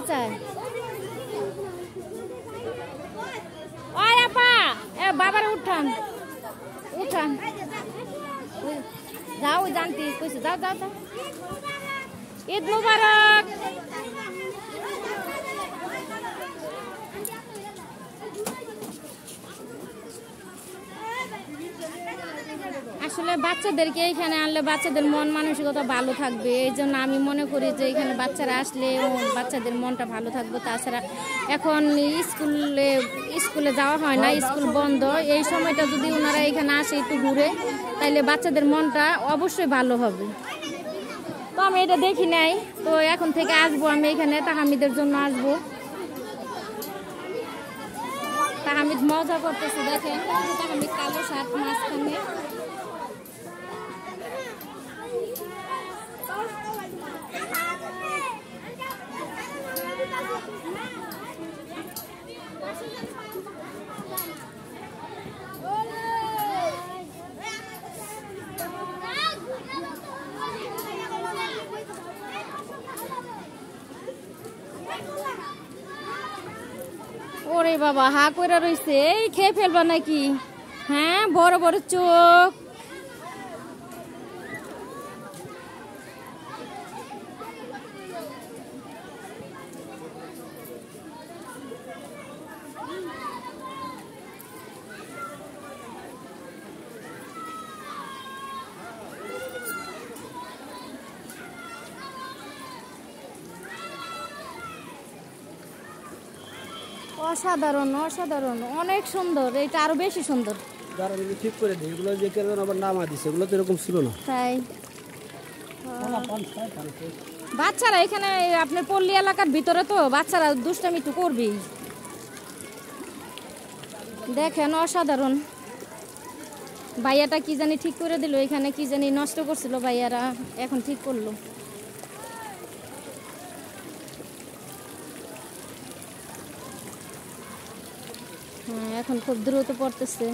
চায়। ওই আপা এ বাবার উঠান উঠান যাও জানতি কইছে যাও যাও যাও। ঈদ মুবারক। আসলে বাচ্চাদেরকে এখানে আনলে বাচ্চাদের মন মানসিকতা ভালো থাকবে, এই জন্য আমি মনে করি যে এখানে বাচ্চারা আসলে বাচ্চাদের মনটা ভালো থাকবে। তাছাড়া এখন স্কুলে যাওয়া হয় না, স্কুল বন্ধ, এই সময়টা যদি ওনারা এখানে আসে একটু ঘুরে তাইলে বাচ্চাদের মনটা অবশ্যই ভালো হবে। তো আমি এটা দেখি নাই, তো এখন থেকে আসবো আমি এখানে, তাহামিদের জন্য আসবো। তাহামিদ মজা করতেছে, দেখেন তাহামিদ কালো শার্ট মাঝখানে। ওরে বাবা হা কইরা রইছে, এই খেয়ে ফেলবা নাকি? হ্যাঁ বড় বড় চোখ। অসাধারণ অসাধারণ, অনেক সুন্দর, এটা আরো বেশি সুন্দর। ঠিক করে দিই, এগুলো যে কেন আবার নামা দিছে, এগুলো তো এরকম ছিল না। তাই বাচ্চারা এখানে আপনার পল্লী এলাকার ভিতরে তো বাচ্চারা দুষ্টামি তো করবেই। দেখেন অসাধারণ। ভাইয়াটা কি জানি ঠিক করে দিল, এখানে কি জানি নষ্ট করছিল ভাইয়ারা, এখন ঠিক করলো। হ্যাঁ এখন খুব দ্রুত পড়তেছে।